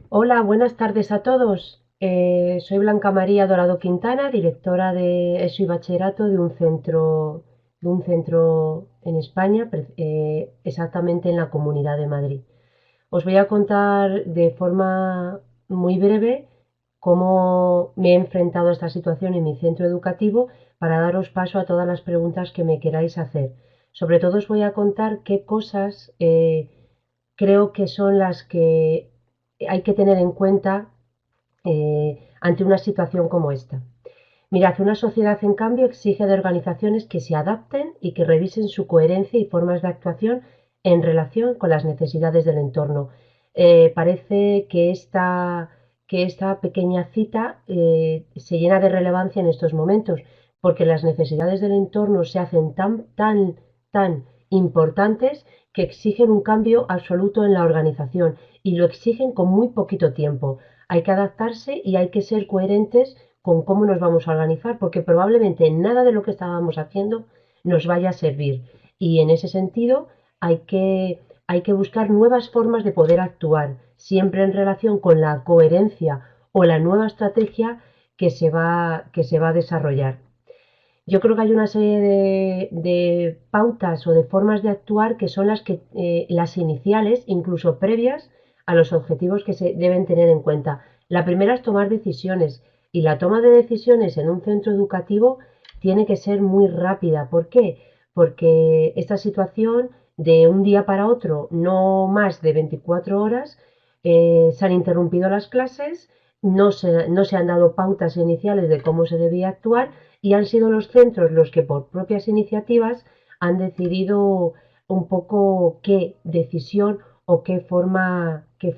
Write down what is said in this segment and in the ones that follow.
Hola, buenas tardes a todos. Soy Blanca María Dorado Quintana, directora de ESO y Bachillerato de un centro en España, exactamente en la Comunidad de Madrid. Os voy a contar de forma muy breve cómo me he enfrentado a esta situación en mi centro educativo para daros paso a todas las preguntas que me queráis hacer. Sobre todo os voy a contar qué cosas creo que son las que hay que tener en cuenta ante una situación como esta. Mirad, una sociedad en cambio exige de organizaciones que se adapten y que revisen su coherencia y formas de actuación en relación con las necesidades del entorno. Parece que esta pequeña cita se llena de relevancia en estos momentos, porque las necesidades del entorno se hacen tan importantes que exigen un cambio absoluto en la organización y lo exigen con muy poquito tiempo. Hay que adaptarse y hay que ser coherentes con cómo nos vamos a organizar, porque probablemente nada de lo que estábamos haciendo nos vaya a servir. Y en ese sentido hay que buscar nuevas formas de poder actuar, siempre en relación con la coherencia o la nueva estrategia que se va a desarrollar. Yo creo que hay una serie de pautas o de formas de actuar que son las iniciales, incluso previas a los objetivos que se deben tener en cuenta. La primera es tomar decisiones y la toma de decisiones en un centro educativo tiene que ser muy rápida. ¿Por qué? Porque esta situación de un día para otro, no más de 24 horas, se han interrumpido las clases, no se han dado pautas iniciales de cómo se debía actuar y han sido los centros los que por propias iniciativas han decidido un poco qué decisión o de qué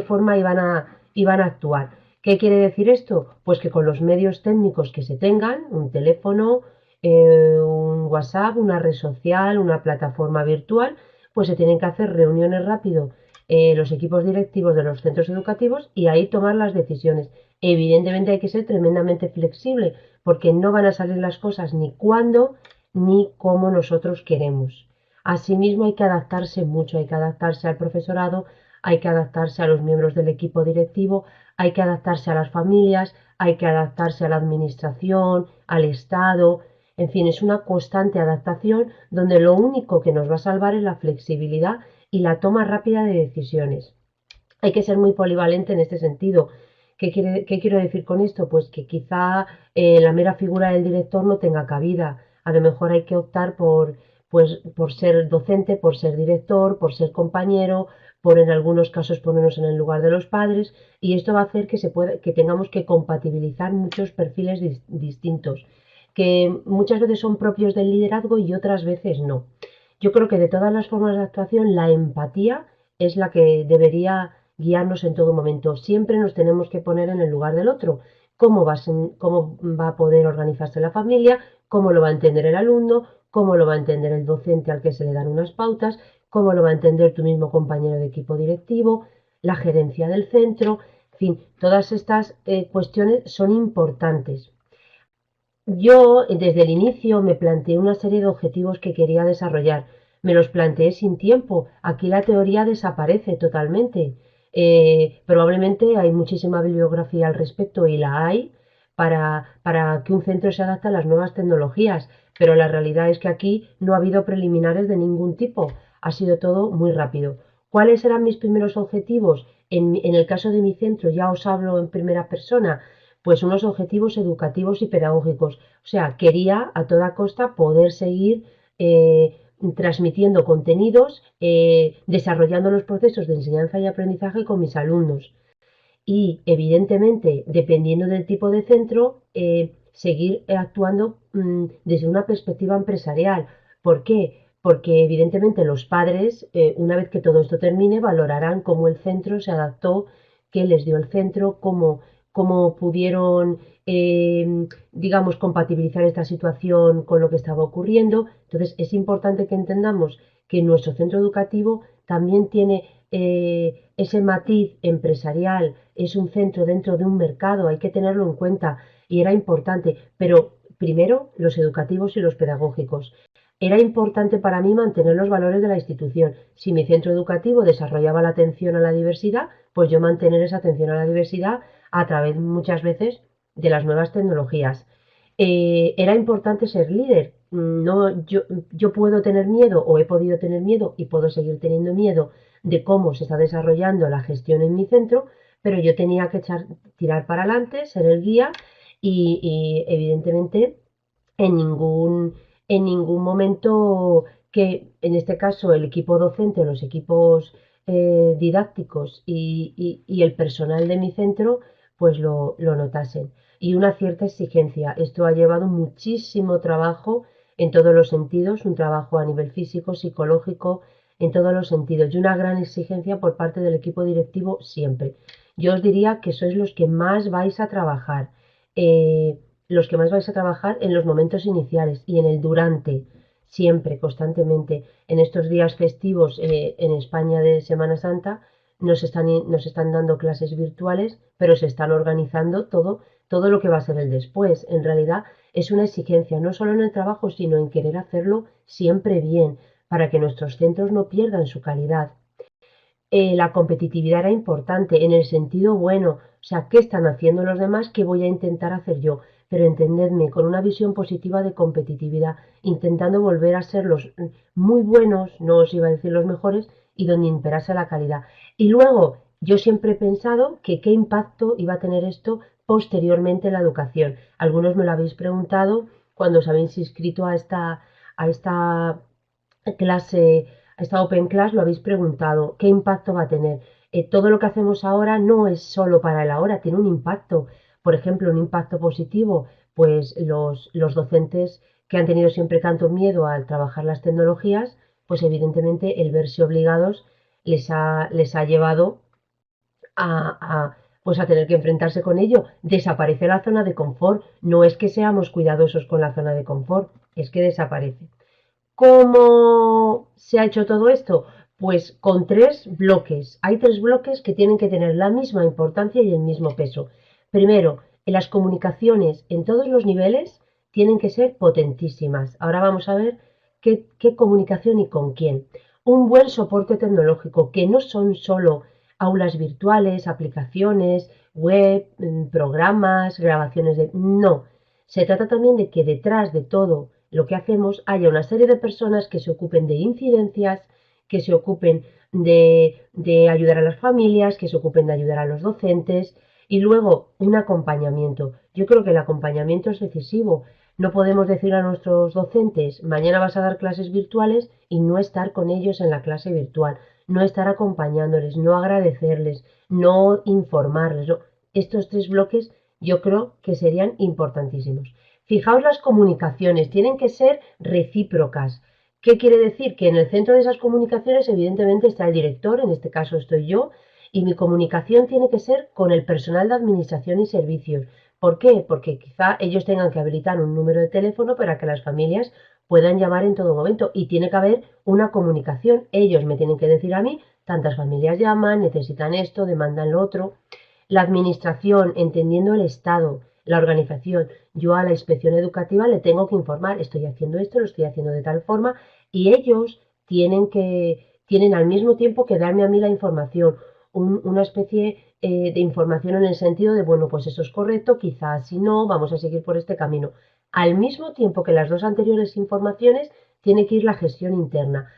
forma iban a actuar. ¿Qué quiere decir esto? Pues que con los medios técnicos que se tengan, un teléfono, un WhatsApp, una red social, una plataforma virtual, pues se tienen que hacer reuniones rápido los equipos directivos de los centros educativos y ahí tomar las decisiones. Evidentemente hay que ser tremendamente flexible porque no van a salir las cosas ni cuando ni como nosotros queremos. Asimismo hay que adaptarse mucho, hay que adaptarse al profesorado, hay que adaptarse a los miembros del equipo directivo, hay que adaptarse a las familias, hay que adaptarse a la administración, al Estado, en fin, es una constante adaptación donde lo único que nos va a salvar es la flexibilidad y la toma rápida de decisiones. Hay que ser muy polivalente en este sentido. ¿Qué quiero decir con esto? Pues que quizá la mera figura del director no tenga cabida. A lo mejor hay que optar por ser docente, por ser director, por ser compañero, por en algunos casos ponernos en el lugar de los padres y esto va a hacer que tengamos que compatibilizar muchos perfiles distintos, que muchas veces son propios del liderazgo y otras veces no. Yo creo que de todas las formas de actuación, la empatía es la que debería guiarnos en todo momento. Siempre nos tenemos que poner en el lugar del otro. ¿Cómo va a poder organizarse la familia? ¿Cómo lo va a entender el alumno? ¿Cómo lo va a entender el docente al que se le dan unas pautas? ¿Cómo lo va a entender tu mismo compañero de equipo directivo? La gerencia del centro. En fin, todas estas cuestiones son importantes. Yo desde el inicio me planteé una serie de objetivos que quería desarrollar. Me los planteé sin tiempo. Aquí la teoría desaparece totalmente. Probablemente hay muchísima bibliografía al respecto y la hay para que un centro se adapte a las nuevas tecnologías, pero la realidad es que aquí no ha habido preliminares de ningún tipo. Ha sido todo muy rápido. ¿Cuáles eran mis primeros objetivos? En el caso de mi centro, ya os hablo en primera persona, pues unos objetivos educativos y pedagógicos. O sea, quería a toda costa poder seguir transmitiendo contenidos, desarrollando los procesos de enseñanza y aprendizaje con mis alumnos. Y, evidentemente, dependiendo del tipo de centro, seguir actuando desde una perspectiva empresarial. ¿Por qué? Porque, evidentemente, los padres, una vez que todo esto termine, valorarán cómo el centro se adaptó, qué les dio el centro, cómo pudieron, digamos, compatibilizar esta situación con lo que estaba ocurriendo. Entonces, es importante que entendamos que nuestro centro educativo también tiene ese matiz empresarial, es un centro dentro de un mercado, hay que tenerlo en cuenta y era importante, pero primero los educativos y los pedagógicos. Era importante para mí mantener los valores de la institución. Si mi centro educativo desarrollaba la atención a la diversidad, pues yo mantener esa atención a la diversidad a través muchas veces de las nuevas tecnologías. Era importante ser líder. No, yo puedo tener miedo o he podido tener miedo y puedo seguir teniendo miedo de cómo se está desarrollando la gestión en mi centro, pero yo tenía que tirar para adelante, ser el guía y evidentemente en ningún momento que, en este caso, el equipo docente, los equipos didácticos y el personal de mi centro, pues lo notasen. Y una cierta exigencia. Esto ha llevado muchísimo trabajo en todos los sentidos, un trabajo a nivel físico, psicológico, en todos los sentidos, y una gran exigencia por parte del equipo directivo siempre. Yo os diría que sois los que más vais a trabajar. Los que más vais a trabajar en los momentos iniciales y en el durante, siempre, constantemente. En estos días festivos en España de Semana Santa nos están dando clases virtuales, pero se están organizando todo lo que va a ser el después. En realidad es una exigencia, no solo en el trabajo, sino en querer hacerlo siempre bien, para que nuestros centros no pierdan su calidad. La competitividad era importante en el sentido bueno, o sea, ¿qué están haciendo los demás? ¿Qué voy a intentar hacer yo? Pero entendedme, con una visión positiva de competitividad, intentando volver a ser los muy buenos, no os iba a decir los mejores, y donde imperase la calidad. Y luego, yo siempre he pensado que qué impacto iba a tener esto posteriormente en la educación. Algunos me lo habéis preguntado cuando os habéis inscrito a esta clase, a esta Open Class, lo habéis preguntado, ¿qué impacto va a tener? Todo lo que hacemos ahora no es solo para el ahora, tiene un impacto. Por ejemplo, un impacto positivo, pues los docentes que han tenido siempre tanto miedo al trabajar las tecnologías, pues evidentemente el verse obligados les ha llevado pues a tener que enfrentarse con ello. Desaparece la zona de confort. No es que seamos cuidadosos con la zona de confort, es que desaparece. ¿Cómo se ha hecho todo esto? Pues con tres bloques. Hay tres bloques que tienen que tener la misma importancia y el mismo peso. Primero, en las comunicaciones en todos los niveles tienen que ser potentísimas. Ahora vamos a ver qué comunicación y con quién. Un buen soporte tecnológico, que no son solo aulas virtuales, aplicaciones, web, programas, grabaciones de... No, se trata también de que detrás de todo lo que hacemos haya una serie de personas que se ocupen de incidencias, que se ocupen de ayudar a las familias, que se ocupen de ayudar a los docentes y luego un acompañamiento. Yo creo que el acompañamiento es decisivo. No podemos decir a nuestros docentes, mañana vas a dar clases virtuales y no estar con ellos en la clase virtual, no estar acompañándoles, no agradecerles, no informarles. No. Estos tres bloques yo creo que serían importantísimos. Fijaos, las comunicaciones tienen que ser recíprocas. ¿Qué quiere decir? Que en el centro de esas comunicaciones evidentemente está el director, en este caso estoy yo, y mi comunicación tiene que ser con el personal de administración y servicios. ¿Por qué? Porque quizá ellos tengan que habilitar un número de teléfono para que las familias puedan llamar en todo momento y tiene que haber una comunicación. Ellos me tienen que decir a mí, tantas familias llaman, necesitan esto, demandan lo otro. La administración, entendiendo el Estado, la organización, yo a la inspección educativa le tengo que informar, estoy haciendo esto, lo estoy haciendo de tal forma, y ellos tienen al mismo tiempo que darme a mí la información, una especie de información en el sentido de, bueno, pues eso es correcto, quizás si no, vamos a seguir por este camino. Al mismo tiempo que las dos anteriores informaciones, tiene que ir la gestión interna.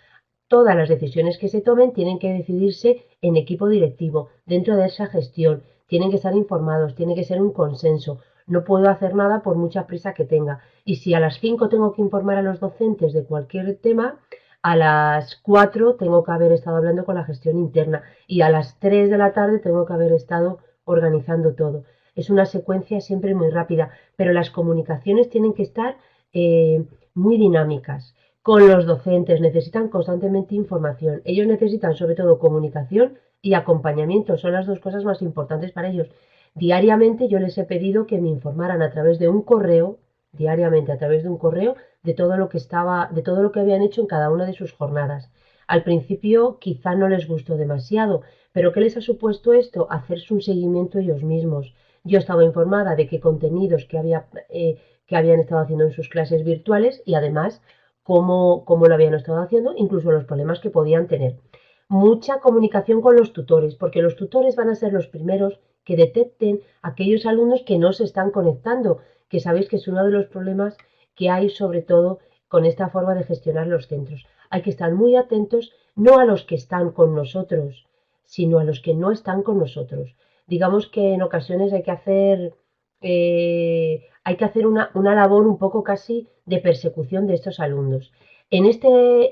Todas las decisiones que se tomen tienen que decidirse en equipo directivo, dentro de esa gestión. Tienen que estar informados, tiene que ser un consenso. No puedo hacer nada por mucha prisa que tenga. Y si a las 5 tengo que informar a los docentes de cualquier tema, a las 4 tengo que haber estado hablando con la gestión interna y a las 3 de la tarde tengo que haber estado organizando todo. Es una secuencia siempre muy rápida, pero las comunicaciones tienen que estar muy dinámicas con los docentes, necesitan constantemente información. Ellos necesitan sobre todo comunicación y acompañamiento, son las dos cosas más importantes para ellos. Diariamente yo les he pedido que me informaran a través de un correo, diariamente a través de un correo, de todo lo que habían hecho en cada una de sus jornadas. Al principio quizá no les gustó demasiado, pero ¿qué les ha supuesto esto? Hacerse un seguimiento ellos mismos. Yo estaba informada de qué contenidos que habían estado haciendo en sus clases virtuales y además cómo lo habían estado haciendo, incluso los problemas que podían tener. Mucha comunicación con los tutores, porque los tutores van a ser los primeros que detecten aquellos alumnos que no se están conectando, que sabéis que es uno de los problemas que hay sobre todo con esta forma de gestionar los centros. Hay que estar muy atentos no a los que están con nosotros, sino a los que no están con nosotros. Digamos que en ocasiones hay que hacer una labor un poco casi de persecución de estos alumnos. En este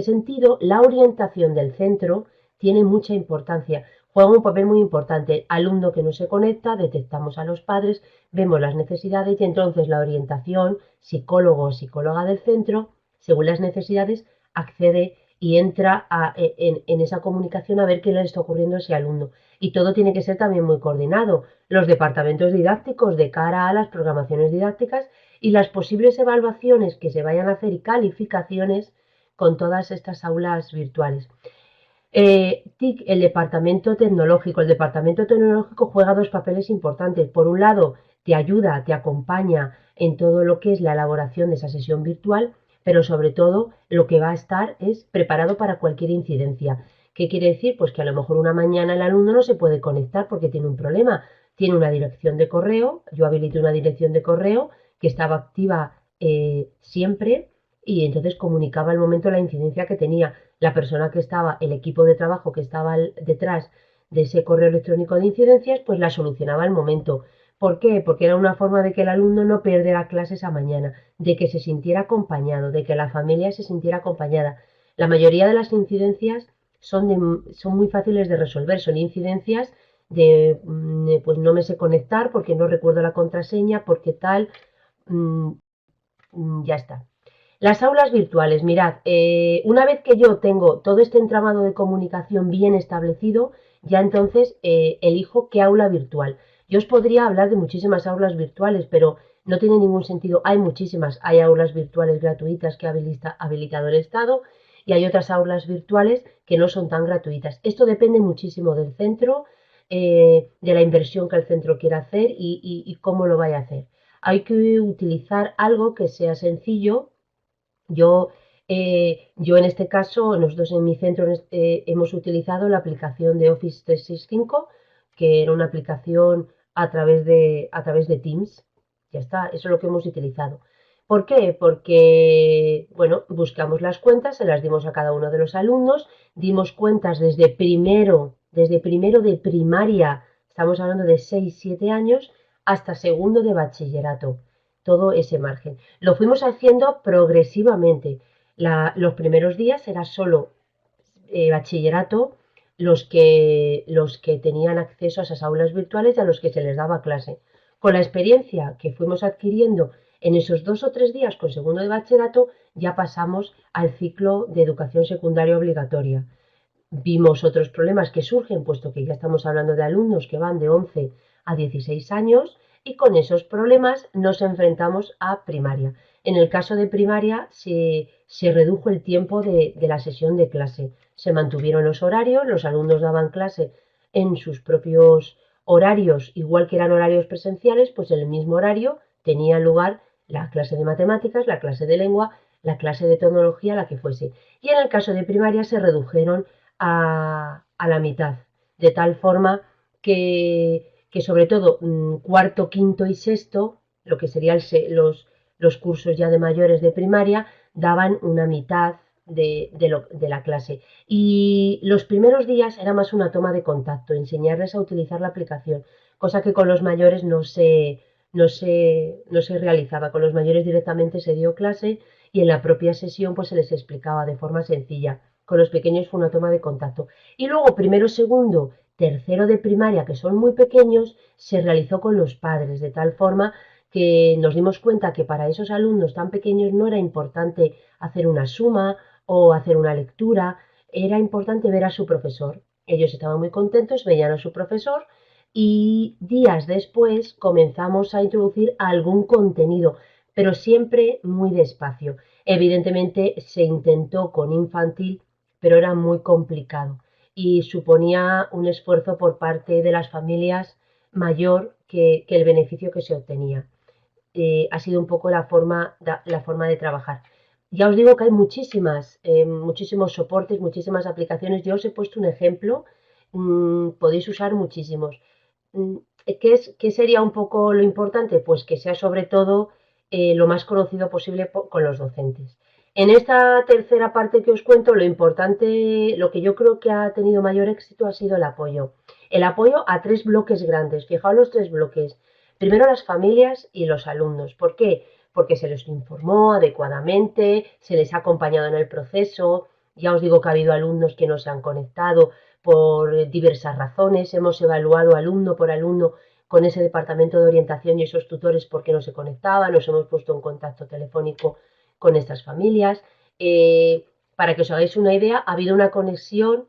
sentido, la orientación del centro tiene mucha importancia, juega un papel muy importante. Alumno que no se conecta, detectamos a los padres, vemos las necesidades y entonces la orientación, psicólogo o psicóloga del centro, según las necesidades, accede y entra en esa comunicación a ver qué le está ocurriendo a ese alumno. Y todo tiene que ser también muy coordinado. Los departamentos didácticos de cara a las programaciones didácticas y las posibles evaluaciones que se vayan a hacer y calificaciones con todas estas aulas virtuales. TIC, el departamento tecnológico. El departamento tecnológico juega dos papeles importantes. Por un lado, te ayuda, te acompaña en todo lo que es la elaboración de esa sesión virtual, pero sobre todo lo que va a estar es preparado para cualquier incidencia. ¿Qué quiere decir? Pues que a lo mejor una mañana el alumno no se puede conectar porque tiene un problema. Tiene una dirección de correo, yo habilité una dirección de correo que estaba activa siempre y entonces comunicaba al momento la incidencia que tenía la persona que estaba, el equipo de trabajo que estaba detrás de ese correo electrónico de incidencias, pues la solucionaba al momento. ¿Por qué? Porque era una forma de que el alumno no perdiera clases a mañana, de que se sintiera acompañado, de que la familia se sintiera acompañada. La mayoría de las incidencias son muy fáciles de resolver, son incidencias de, pues no me sé conectar porque no recuerdo la contraseña, porque tal, mmm, ya está. Las aulas virtuales, mirad, una vez que yo tengo todo este entramado de comunicación bien establecido, ya entonces elijo qué aula virtual. Yo os podría hablar de muchísimas aulas virtuales, pero no tiene ningún sentido. Hay muchísimas. Hay aulas virtuales gratuitas que ha habilitado el Estado y hay otras aulas virtuales que no son tan gratuitas. Esto depende muchísimo del centro, de la inversión que el centro quiera hacer y cómo lo vaya a hacer. Hay que utilizar algo que sea sencillo. Yo en este caso, nosotros en mi centro hemos utilizado la aplicación de Office 365, que era una aplicación a través de Teams. Ya está, eso es lo que hemos utilizado. ¿Por qué? Porque, bueno, buscamos las cuentas, se las dimos a cada uno de los alumnos, dimos cuentas desde primero de primaria, estamos hablando de 6 7 años, hasta segundo de bachillerato, todo ese margen. Lo fuimos haciendo progresivamente. Los primeros días era solo bachillerato los que tenían acceso a esas aulas virtuales y a los que se les daba clase. Con la experiencia que fuimos adquiriendo en esos 2 o 3 días con segundo de bachillerato, ya pasamos al ciclo de educación secundaria obligatoria. Vimos otros problemas que surgen, puesto que ya estamos hablando de alumnos que van de 11 a 16 años y con esos problemas nos enfrentamos a primaria. En el caso de primaria se redujo el tiempo de la sesión de clase. Se mantuvieron los horarios, los alumnos daban clase en sus propios horarios, igual que eran horarios presenciales, pues en el mismo horario tenía lugar la clase de matemáticas, la clase de lengua, la clase de tecnología, la que fuese. Y en el caso de primaria se redujeron a la mitad, de tal forma que sobre todo cuarto, quinto y sexto, lo que serían los cursos ya de mayores de primaria, daban una mitad de la clase. Y los primeros días era más una toma de contacto, enseñarles a utilizar la aplicación, cosa que con los mayores no se realizaba. Con los mayores directamente se dio clase y en la propia sesión pues se les explicaba de forma sencilla. Con los pequeños fue una toma de contacto. Y luego, primero, segundo, tercero de primaria, que son muy pequeños, se realizó con los padres, de tal forma que nos dimos cuenta que para esos alumnos tan pequeños no era importante hacer una suma o hacer una lectura, era importante ver a su profesor. Ellos estaban muy contentos, veían a su profesor y días después comenzamos a introducir algún contenido, pero siempre muy despacio. Evidentemente se intentó con infantil, pero era muy complicado y suponía un esfuerzo por parte de las familias mayor que el beneficio que se obtenía. ha sido un poco la forma de trabajar. Ya os digo que hay muchísimos soportes, muchísimas aplicaciones. Yo os he puesto un ejemplo, podéis usar muchísimos. Mm, ¿Qué sería un poco lo importante? Pues que sea sobre todo lo más conocido posible con los docentes. En esta tercera parte que os cuento, lo importante, lo que yo creo que ha tenido mayor éxito ha sido el apoyo. El apoyo a tres bloques grandes. Fijaos los tres bloques. Primero las familias y los alumnos. ¿Por qué? Porque se les informó adecuadamente, se les ha acompañado en el proceso. Ya os digo que ha habido alumnos que no se han conectado por diversas razones. Hemos evaluado alumno por alumno con ese departamento de orientación y esos tutores porque no se conectaban. Nos hemos puesto en contacto telefónico con estas familias. Para que os hagáis una idea, ha habido una conexión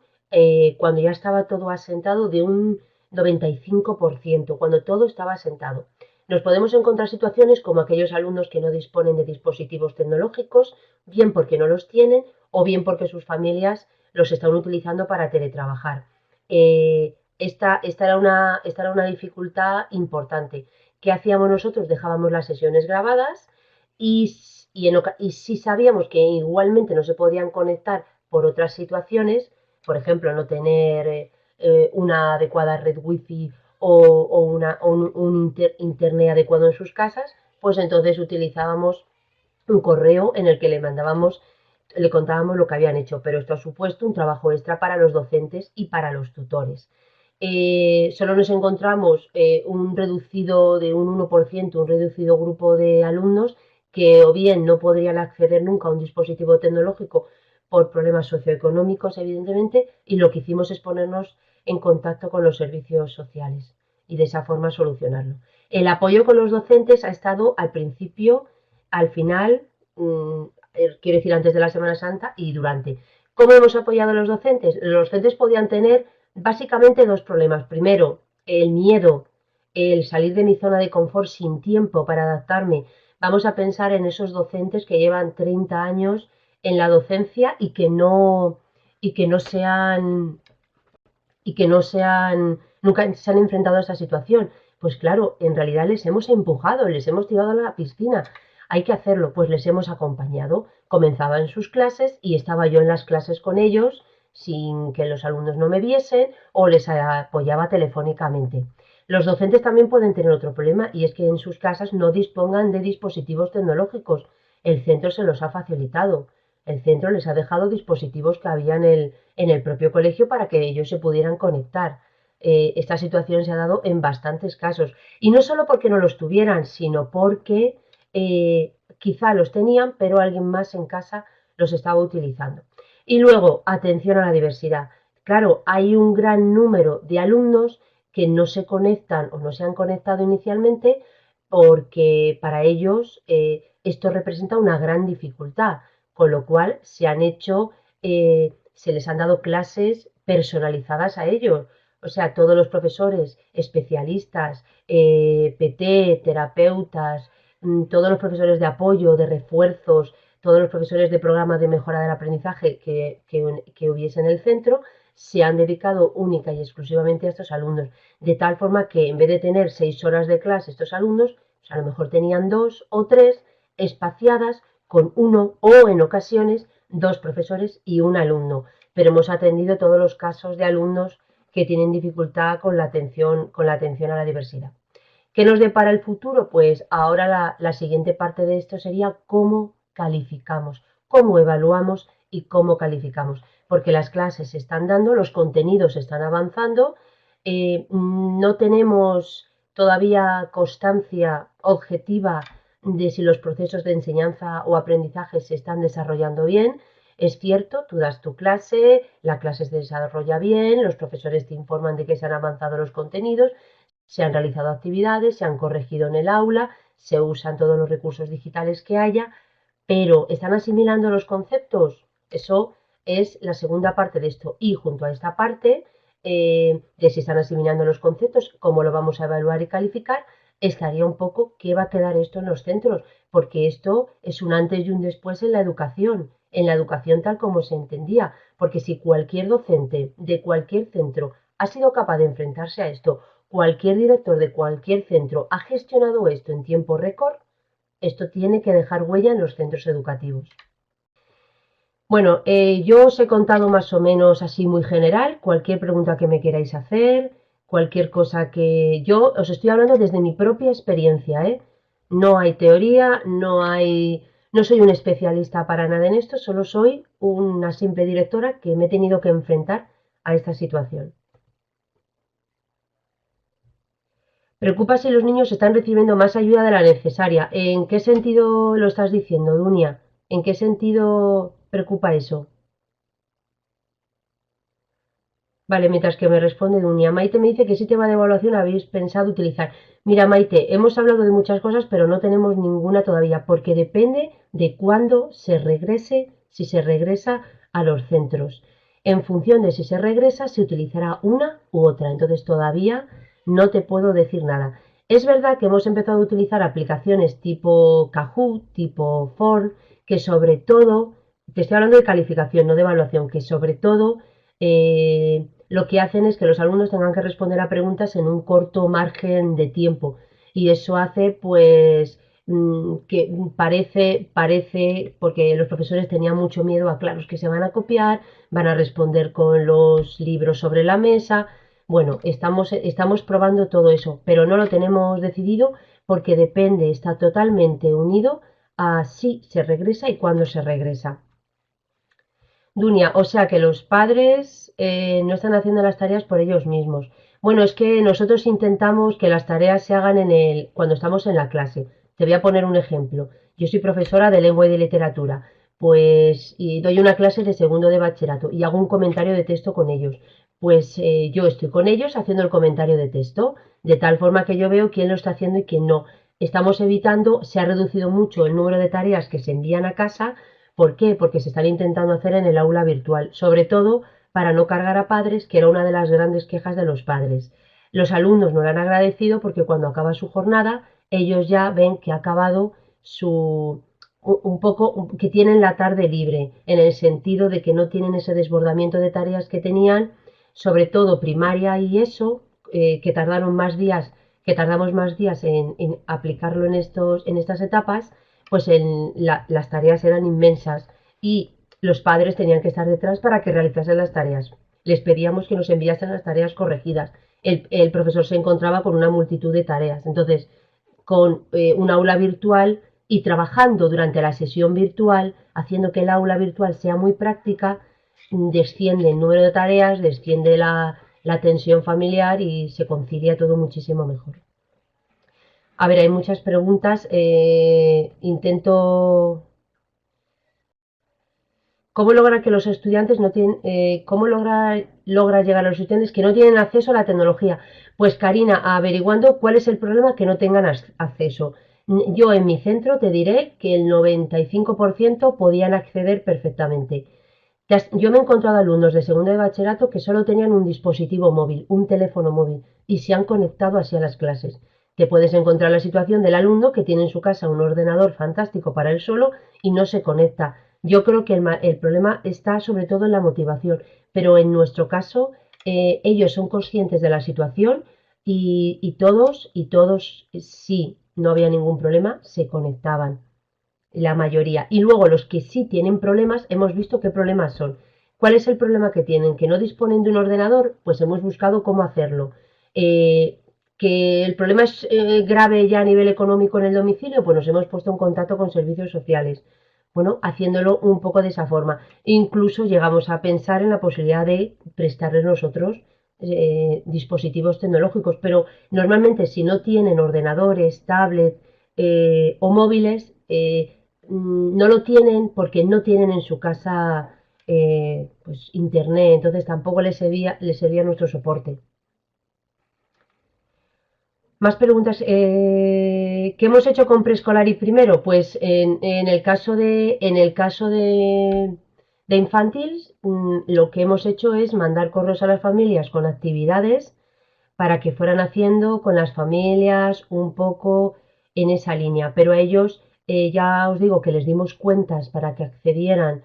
cuando ya estaba todo asentado de un 95%, cuando todo estaba asentado. Nos podemos encontrar situaciones como aquellos alumnos que no disponen de dispositivos tecnológicos, bien porque no los tienen o bien porque sus familias los están utilizando para teletrabajar. Esta era una dificultad importante. ¿Qué hacíamos nosotros? Dejábamos las sesiones grabadas y si sabíamos que igualmente no se podían conectar por otras situaciones, por ejemplo, no tener una adecuada red wifi o un internet adecuado en sus casas, pues entonces utilizábamos un correo en el que le contábamos lo que habían hecho, pero esto ha supuesto un trabajo extra para los docentes y para los tutores. Solo nos encontramos un reducido de un 1%, un reducido grupo de alumnos que o bien no podrían acceder nunca a un dispositivo tecnológico por problemas socioeconómicos, evidentemente, y lo que hicimos es ponernos en contacto con los servicios sociales y de esa forma solucionarlo. El apoyo con los docentes ha estado al principio, al final, quiero decir antes de la Semana Santa y durante. ¿Cómo hemos apoyado a los docentes? Los docentes podían tener básicamente dos problemas. Primero, el miedo, el salir de mi zona de confort sin tiempo para adaptarme. Vamos a pensar en esos docentes que llevan 30 años en la docencia y que no se han y que no se han, nunca se han enfrentado a esa situación. Pues claro, en realidad les hemos empujado, les hemos tirado a la piscina. Hay que hacerlo, pues les hemos acompañado. Comenzaba en sus clases y estaba yo en las clases con ellos sin que los alumnos no me viesen o les apoyaba telefónicamente. Los docentes también pueden tener otro problema y es que en sus casas no dispongan de dispositivos tecnológicos. El centro se los ha facilitado. El centro les ha dejado dispositivos que había en el propio colegio para que ellos se pudieran conectar. Esta situación se ha dado en bastantes casos. Y no solo porque no los tuvieran, sino porque quizá los tenían, pero alguien más en casa los estaba utilizando. Y luego, atención a la diversidad. Claro, hay un gran número de alumnos que no se conectan o no se han conectado inicialmente porque para ellos esto representa una gran dificultad, con lo cual se les han dado clases personalizadas a ellos. O sea, todos los profesores especialistas, PT, terapeutas, todos los profesores de apoyo, de refuerzos, todos los profesores de programas de mejora del aprendizaje que hubiese en el centro, se han dedicado única y exclusivamente a estos alumnos, de tal forma que en vez de tener 6 horas de clase estos alumnos, pues a lo mejor tenían 2 o 3 espaciadas con uno o en ocasiones 2 profesores y un alumno. Pero hemos atendido todos los casos de alumnos que tienen dificultad con la atención a la diversidad. ¿Qué nos depara el futuro? Pues ahora la siguiente parte de esto sería cómo calificamos, cómo evaluamos y cómo calificamos. Porque las clases se están dando, los contenidos están avanzando, no tenemos todavía constancia objetiva de si los procesos de enseñanza o aprendizaje se están desarrollando bien. Es cierto, tú das tu clase, la clase se desarrolla bien, los profesores te informan de que se han avanzado los contenidos, se han realizado actividades, se han corregido en el aula, se usan todos los recursos digitales que haya, pero ¿están asimilando los conceptos? Eso es la segunda parte de esto. Y junto a esta parte de si están asimilando los conceptos, cómo lo vamos a evaluar y calificar, estaría un poco qué va a quedar esto en los centros, porque esto es un antes y un después en la educación tal como se entendía, porque si cualquier docente de cualquier centro ha sido capaz de enfrentarse a esto, cualquier director de cualquier centro ha gestionado esto en tiempo récord, Esto tiene que dejar huella en los centros educativos. Bueno, yo os he contado más o menos así muy general, cualquier pregunta que me queráis hacer, cualquier cosa que yo os estoy hablando desde mi propia experiencia, ¿eh? No hay teoría, no soy un especialista para nada en esto, solo soy una simple directora que me he tenido que enfrentar a esta situación. Preocupa si los niños están recibiendo más ayuda de la necesaria. ¿En qué sentido lo estás diciendo, Dunia? ¿En qué sentido preocupa eso? Vale, mientras que me responde Dunia, Maite me dice qué sistema de evaluación habéis pensado utilizar. Mira, Maite, hemos hablado de muchas cosas, pero no tenemos ninguna todavía, porque depende de cuándo se regrese, si se regresa a los centros. En función de si se regresa, se utilizará una u otra. Entonces todavía no te puedo decir nada. Es verdad que hemos empezado a utilizar aplicaciones tipo Kahoot, tipo Form, que sobre todo, te estoy hablando de calificación, no de evaluación, que sobre todo lo que hacen es que los alumnos tengan que responder a preguntas en un corto margen de tiempo y eso hace pues que parece, porque los profesores tenían mucho miedo a, claro, que se van a copiar, van a responder con los libros sobre la mesa. Bueno, estamos probando todo eso, pero no lo tenemos decidido porque depende, está totalmente unido a si se regresa y cuándo se regresa. Dunia, o sea que los padres no están haciendo las tareas por ellos mismos. Bueno, es que nosotros intentamos que las tareas se hagan cuando estamos en la clase. Te voy a poner un ejemplo. Yo soy profesora de lengua y de literatura, pues y doy una clase de segundo de bachillerato y hago un comentario de texto con ellos. Pues yo estoy con ellos haciendo el comentario de texto, de tal forma que yo veo quién lo está haciendo y quién no. Estamos evitando, se ha reducido mucho el número de tareas que se envían a casa. ¿Por qué? Porque se están intentando hacer en el aula virtual, sobre todo para no cargar a padres, que era una de las grandes quejas de los padres. Los alumnos no lo han agradecido porque cuando acaba su jornada, ellos ya ven que ha acabado un poco, que tienen la tarde libre, en el sentido de que no tienen ese desbordamiento de tareas que tenían, sobre todo primaria y eso, que tardamos más días en aplicarlo en estas etapas, pues las tareas eran inmensas y los padres tenían que estar detrás para que realizasen las tareas. Les pedíamos que nos enviasen las tareas corregidas. El profesor se encontraba con una multitud de tareas. Entonces, con un aula virtual y trabajando durante la sesión virtual, haciendo que el aula virtual sea muy práctica, desciende el número de tareas, desciende la tensión familiar y se concilia todo muchísimo mejor. A ver, hay muchas preguntas. ¿Cómo lograr que los estudiantes no tienen, logra llegar a los estudiantes que no tienen acceso a la tecnología? Pues Karina, averiguando cuál es el problema que no tengan acceso. Yo en mi centro te diré que el 95% podían acceder perfectamente. Yo me he encontrado alumnos de segundo de bachillerato que solo tenían un dispositivo móvil, un teléfono móvil, y se han conectado así a las clases. Te puedes encontrar la situación del alumno que tiene en su casa un ordenador fantástico para él solo y no se conecta. Yo creo que el problema está sobre todo en la motivación, pero en nuestro caso ellos son conscientes de la situación y todos, sí, no había ningún problema, se conectaban la mayoría. Y luego los que sí tienen problemas, hemos visto qué problemas son. ¿Cuál es el problema que tienen? ¿Que no disponen de un ordenador? Pues hemos buscado cómo hacerlo. ¿Que el problema es grave ya a nivel económico en el domicilio? Pues nos hemos puesto en contacto con servicios sociales. Bueno, haciéndolo un poco de esa forma. Incluso llegamos a pensar en la posibilidad de prestarles nosotros dispositivos tecnológicos, pero normalmente si no tienen ordenadores, tablets o móviles, no lo tienen porque no tienen en su casa pues, internet, entonces tampoco les servía nuestro soporte. Más preguntas. ¿Qué hemos hecho con preescolar y primero? Pues en el caso de infantil, lo que hemos hecho es mandar correos a las familias con actividades para que fueran haciendo con las familias un poco en esa línea. Pero a ellos, ya os digo que les dimos cuentas para que accedieran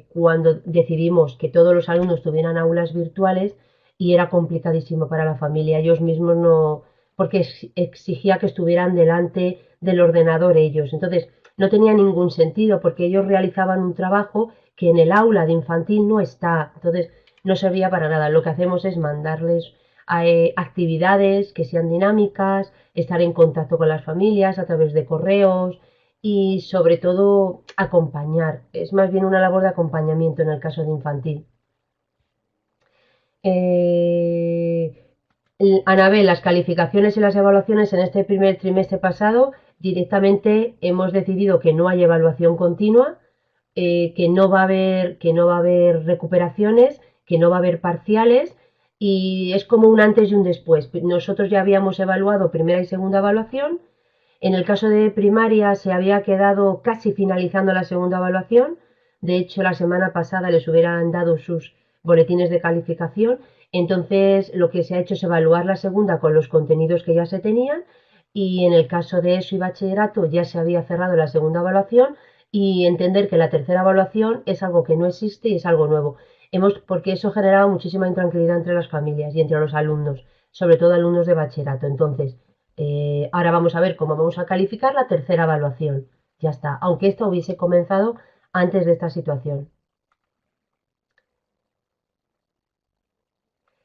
cuando decidimos que todos los alumnos tuvieran aulas virtuales y era complicadísimo para la familia. Ellos mismos no, porque exigía que estuvieran delante del ordenador ellos. Entonces, no tenía ningún sentido porque ellos realizaban un trabajo que en el aula de infantil no está. Entonces, no servía para nada. Lo que hacemos es mandarles actividades que sean dinámicas, estar en contacto con las familias a través de correos y sobre todo acompañar. Es más bien una labor de acompañamiento en el caso de infantil. Eh, Anabel, las calificaciones y las evaluaciones en este primer trimestre pasado, directamente hemos decidido que no hay evaluación continua, que no va a haber recuperaciones, que no va a haber parciales y es como un antes y un después. Nosotros ya habíamos evaluado primera y segunda evaluación. En el caso de primaria se había quedado casi finalizando la segunda evaluación. De hecho, la semana pasada les hubieran dado sus boletines de calificación. Entonces, lo que se ha hecho es evaluar la segunda con los contenidos que ya se tenían. Y en el caso de ESO y bachillerato ya se había cerrado la segunda evaluación y entender que la tercera evaluación es algo que no existe y es algo nuevo. Porque eso generaba muchísima intranquilidad entre las familias y entre los alumnos, sobre todo alumnos de bachillerato. Entonces, ahora vamos a ver cómo vamos a calificar la tercera evaluación. Ya está, aunque esto hubiese comenzado antes de esta situación.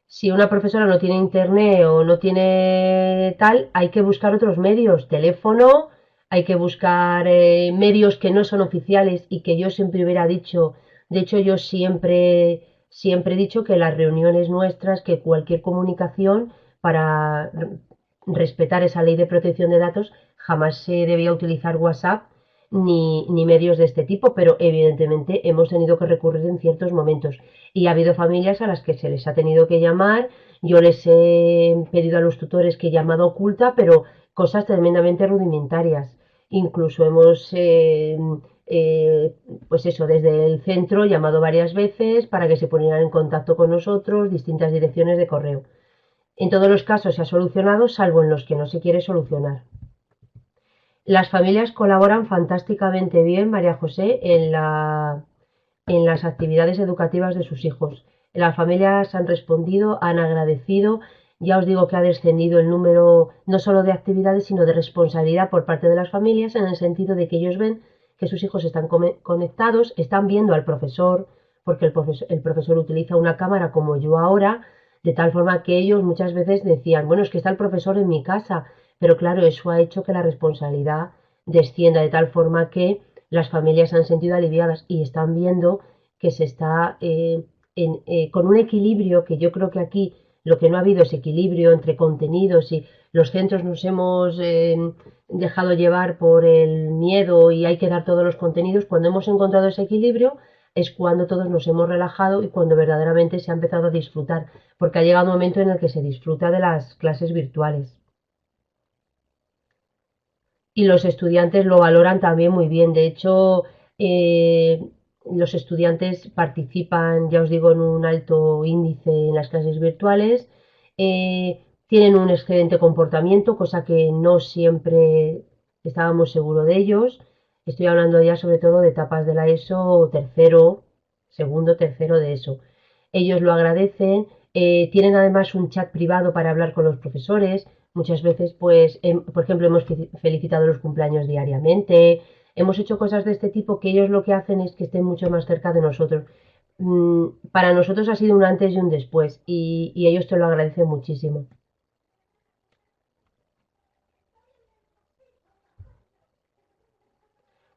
Si una profesora no tiene internet o no tiene tal, hay que buscar otros medios, teléfono, hay que buscar medios que no son oficiales y que yo siempre hubiera dicho, de hecho yo siempre he dicho que las reuniones nuestras, que cualquier comunicación para respetar esa ley de protección de datos, jamás se debía utilizar WhatsApp ni medios de este tipo, pero evidentemente hemos tenido que recurrir en ciertos momentos. Y ha habido familias a las que se les ha tenido que llamar. Yo les he pedido a los tutores que llamada oculta, pero cosas tremendamente rudimentarias. Incluso hemos, pues eso, desde el centro llamado varias veces para que se ponieran en contacto con nosotros, distintas direcciones de correo. En todos los casos se ha solucionado, salvo en los que no se quiere solucionar. Las familias colaboran fantásticamente bien, María José, en las actividades educativas de sus hijos. Las familias han respondido, han agradecido. Ya os digo que ha descendido el número no solo de actividades, sino de responsabilidad por parte de las familias, en el sentido de que ellos ven que sus hijos están conectados, están viendo al profesor, porque el profesor utiliza una cámara como yo ahora, de tal forma que ellos muchas veces decían, bueno, es que está el profesor en mi casa, pero claro, eso ha hecho que la responsabilidad descienda de tal forma que las familias se han sentido aliviadas y están viendo que se está con un equilibrio que yo creo que aquí lo que no ha habido es equilibrio entre contenidos y los centros nos hemos dejado llevar por el miedo y hay que dar todos los contenidos. Cuando hemos encontrado ese equilibrio es cuando todos nos hemos relajado y cuando verdaderamente se ha empezado a disfrutar, porque ha llegado un momento en el que se disfruta de las clases virtuales. Y los estudiantes lo valoran también muy bien. De hecho, los estudiantes participan, ya os digo, en un alto índice en las clases virtuales, tienen un excelente comportamiento, cosa que no siempre estábamos seguros de ellos. Estoy hablando ya sobre todo de etapas de la ESO, tercero, segundo, tercero de ESO. Ellos lo agradecen, tienen además un chat privado para hablar con los profesores. Muchas veces, pues, por ejemplo, hemos felicitado los cumpleaños diariamente, hemos hecho cosas de este tipo que ellos lo que hacen es que estén mucho más cerca de nosotros. Para nosotros ha sido un antes y un después y ellos te lo agradecen muchísimo.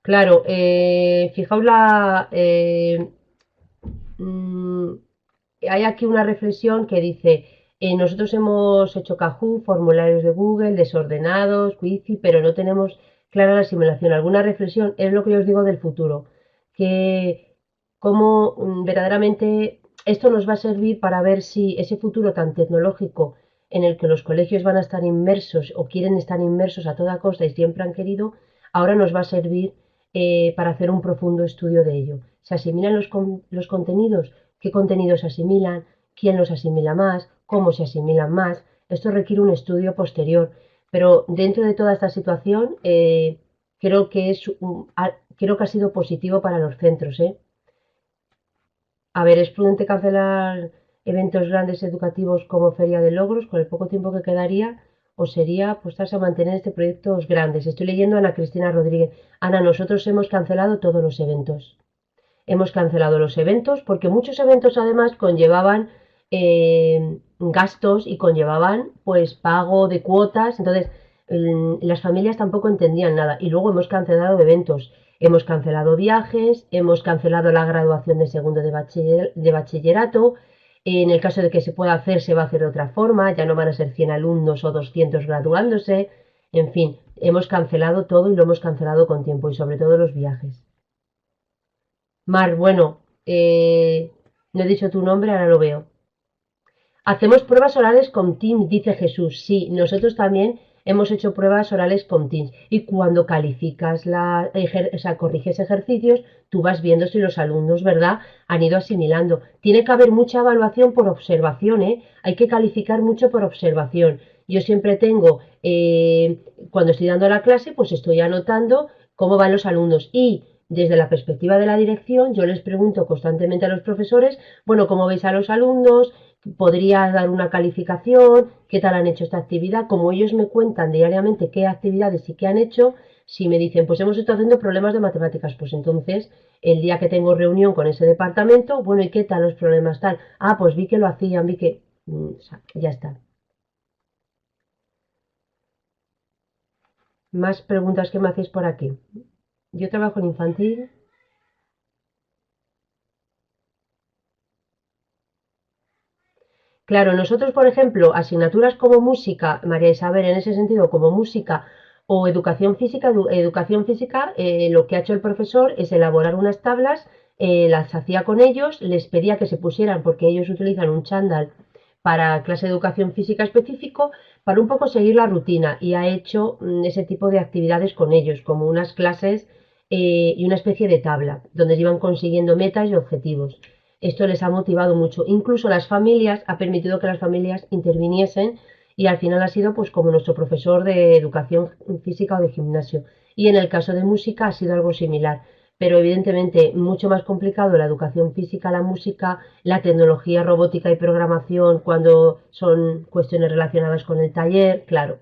Claro, fijaos mm, hay aquí una reflexión que dice, nosotros hemos hecho Kahoot, formularios de Google, desordenados, Quizy, pero no tenemos clara la simulación. Alguna reflexión es lo que yo os digo del futuro, que cómo verdaderamente esto nos va a servir para ver si ese futuro tan tecnológico en el que los colegios van a estar inmersos o quieren estar inmersos a toda costa y siempre han querido, ahora nos va a servir para hacer un profundo estudio de ello. ¿Se asimilan los contenidos? ¿Qué contenidos se asimilan? ¿Quién los asimila más? ¿Cómo se asimilan más? Esto requiere un estudio posterior, pero dentro de toda esta situación creo que ha sido positivo para los centros. A ver, es prudente cancelar eventos grandes educativos como Feria de Logros con el poco tiempo que quedaría o sería apostarse a mantener este proyectos grandes. Estoy leyendo a Ana Cristina Rodríguez. Ana, nosotros hemos cancelado todos los eventos. Hemos cancelado los eventos porque muchos eventos además conllevaban gastos y conllevaban pues pago de cuotas. Entonces las familias tampoco entendían nada. Y luego hemos cancelado eventos. Hemos cancelado viajes, hemos cancelado la graduación de segundo de bachillerato. En el caso de que se pueda hacer, se va a hacer de otra forma. Ya no van a ser 100 alumnos o 200 graduándose. En fin, hemos cancelado todo y lo hemos cancelado con tiempo y sobre todo los viajes. Mar, bueno, no he dicho tu nombre, ahora lo veo. Hacemos pruebas orales con Teams, dice Jesús. Sí, nosotros también hemos hecho pruebas orales con Teams. Y cuando calificas o sea, corriges ejercicios, tú vas viendo si los alumnos, ¿verdad?, han ido asimilando. Tiene que haber mucha evaluación por observación, ¿eh? Hay que calificar mucho por observación. Yo siempre tengo, cuando estoy dando la clase, pues estoy anotando cómo van los alumnos. Y desde la perspectiva de la dirección, yo les pregunto constantemente a los profesores, bueno, ¿cómo veis a los alumnos? ¿Podría dar una calificación? ¿Qué tal han hecho esta actividad? Como ellos me cuentan diariamente qué actividades sí que han hecho, si me dicen, pues hemos estado haciendo problemas de matemáticas, pues entonces el día que tengo reunión con ese departamento, bueno, ¿y qué tal los problemas tal? Ah, pues vi que lo hacían, vi que... O sea, ya está. Más preguntas que me hacéis por aquí. Yo trabajo en infantil. Claro, nosotros, por ejemplo, asignaturas como música, María Isabel, en ese sentido, como música o educación física, lo que ha hecho el profesor es elaborar unas tablas, las hacía con ellos, les pedía que se pusieran, porque ellos utilizan un chándal para clase de educación física específico, para un poco seguir la rutina y ha hecho ese tipo de actividades con ellos, como unas clases y una especie de tabla, donde iban consiguiendo metas y objetivos. Esto les ha motivado mucho. Incluso las familias, ha permitido que las familias interviniesen y al final ha sido pues como nuestro profesor de educación física o de gimnasio. Y en el caso de música ha sido algo similar, pero evidentemente mucho más complicado la educación física, la música, la tecnología, robótica y programación cuando son cuestiones relacionadas con el taller, claro.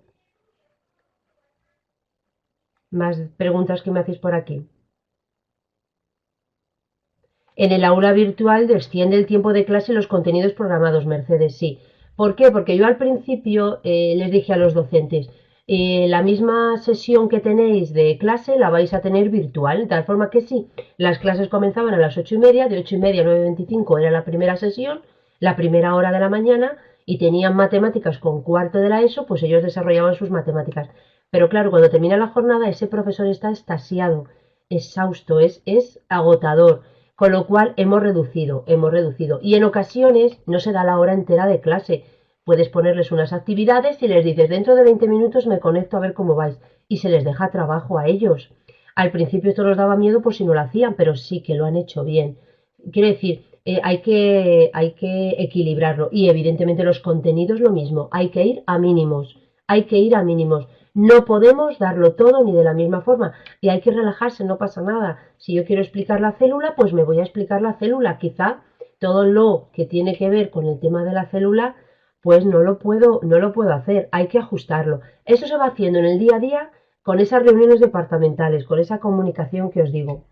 Más preguntas que me hacéis por aquí. En el aula virtual desciende el tiempo de clase y los contenidos programados, Mercedes, sí. ¿Por qué? Porque yo al principio les dije a los docentes, la misma sesión que tenéis de clase la vais a tener virtual, de tal forma que sí, las clases comenzaban a las 8:30, de 8:30 a 9:25 era la primera sesión, la primera hora de la mañana, y tenían matemáticas con cuarto de la ESO, pues ellos desarrollaban sus matemáticas. Pero claro, cuando termina la jornada, ese profesor está extasiado, exhausto, es agotador, con lo cual hemos reducido. Y en ocasiones no se da la hora entera de clase. Puedes ponerles unas actividades y les dices, dentro de 20 minutos me conecto a ver cómo vais. Y se les deja trabajo a ellos. Al principio esto nos daba miedo por si no lo hacían, pero sí que lo han hecho bien. Quiero decir, hay que equilibrarlo. Y evidentemente los contenidos lo mismo. Hay que ir a mínimos. Hay que ir a mínimos. No podemos darlo todo ni de la misma forma. Y hay que relajarse, no pasa nada. Si yo quiero explicar la célula, pues me voy a explicar la célula. Quizá todo lo que tiene que ver con el tema de la célula, pues no lo puedo hacer. Hay que ajustarlo. Eso se va haciendo en el día a día con esas reuniones departamentales, con esa comunicación que os digo.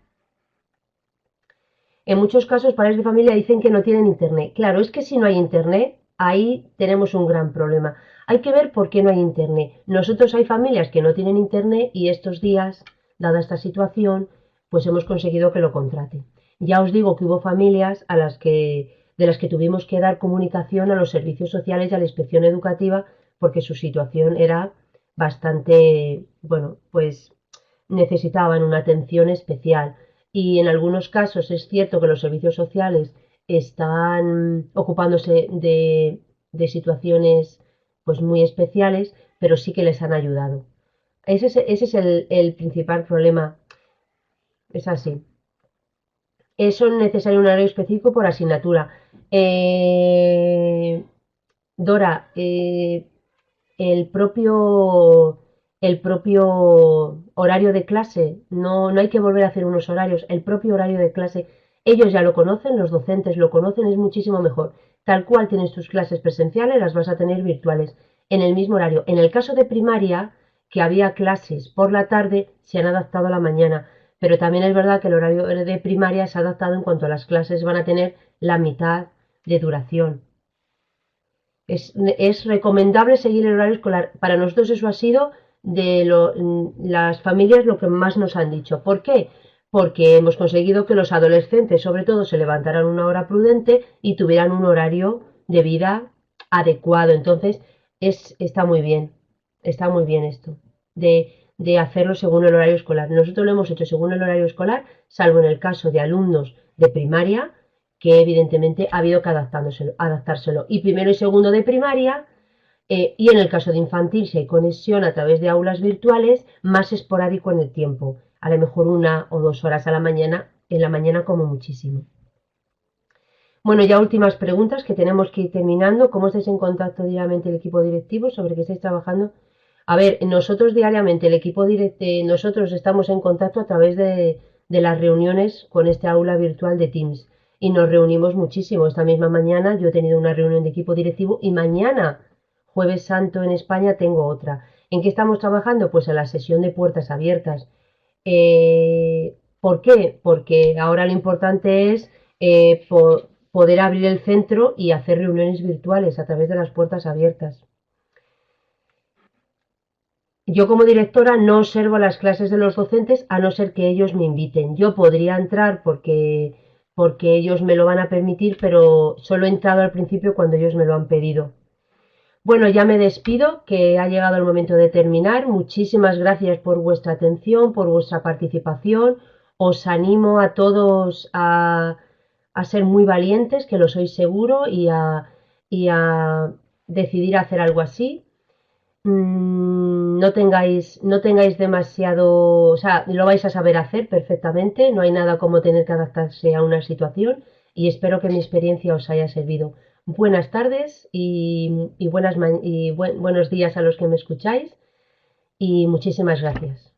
En muchos casos, padres de familia dicen que no tienen internet. Claro, es que si no hay internet, ahí tenemos un gran problema. Hay que ver por qué no hay internet. Nosotros hay familias que no tienen internet y estos días, dada esta situación, pues hemos conseguido que lo contraten. Ya os digo que hubo familias de las que tuvimos que dar comunicación a los servicios sociales y a la inspección educativa porque su situación era bastante, bueno, pues necesitaban una atención especial y en algunos casos es cierto que los servicios sociales están ocupándose de situaciones pues muy especiales, pero sí que les han ayudado. Ese es el principal problema, es así. Eso es necesario un horario específico por asignatura. Dora, el propio, el propio horario de clase, no hay que volver a hacer unos horarios, el propio horario de clase, ellos ya lo conocen, los docentes lo conocen, es muchísimo mejor. Tal cual tienes tus clases presenciales, las vas a tener virtuales. en el mismo horario. En el caso de primaria, que había clases por la tarde, se han adaptado a la mañana. Pero también es verdad que el horario de primaria se ha adaptado en cuanto a las clases van a tener la mitad de duración. Es recomendable seguir el horario escolar. Para nosotros eso ha sido las familias lo que más nos han dicho. ¿Por qué? Porque hemos conseguido que los adolescentes, sobre todo, se levantaran una hora prudente y tuvieran un horario de vida adecuado. Entonces, está muy bien esto, de hacerlo según el horario escolar. Nosotros lo hemos hecho según el horario escolar, salvo en el caso de alumnos de primaria, que evidentemente ha habido que adaptárselo. Y primero y segundo de primaria, y en el caso de infantil, si hay conexión a través de aulas virtuales, más esporádico en el tiempo, a lo mejor 1 o 2 horas a la mañana, en la mañana como muchísimo. Bueno, ya últimas preguntas que tenemos que ir terminando. ¿Cómo estáis en contacto diariamente el equipo directivo? ¿Sobre qué estáis trabajando? A ver, nosotros diariamente, el equipo directivo, nosotros estamos en contacto a través de las reuniones con este aula virtual de Teams y nos reunimos muchísimo. Esta misma mañana yo he tenido una reunión de equipo directivo y mañana, Jueves Santo en España, tengo otra. ¿En qué estamos trabajando? Pues en la sesión de puertas abiertas. ¿Por qué? Porque ahora lo importante es poder abrir el centro y hacer reuniones virtuales a través de las puertas abiertas. Yo como directora no observo las clases de los docentes a no ser que ellos me inviten. Yo podría entrar porque ellos me lo van a permitir, pero solo he entrado al principio cuando ellos me lo han pedido. Bueno, ya me despido, que ha llegado el momento de terminar. Muchísimas gracias por vuestra atención, por vuestra participación. Os animo a todos a ser muy valientes, que lo sois seguro, y a decidir hacer algo así. No tengáis demasiado, o sea, lo vais a saber hacer perfectamente, no hay nada como tener que adaptarse a una situación y espero que mi experiencia os haya servido. Buenas tardes y buenos días a los que me escucháis y muchísimas gracias.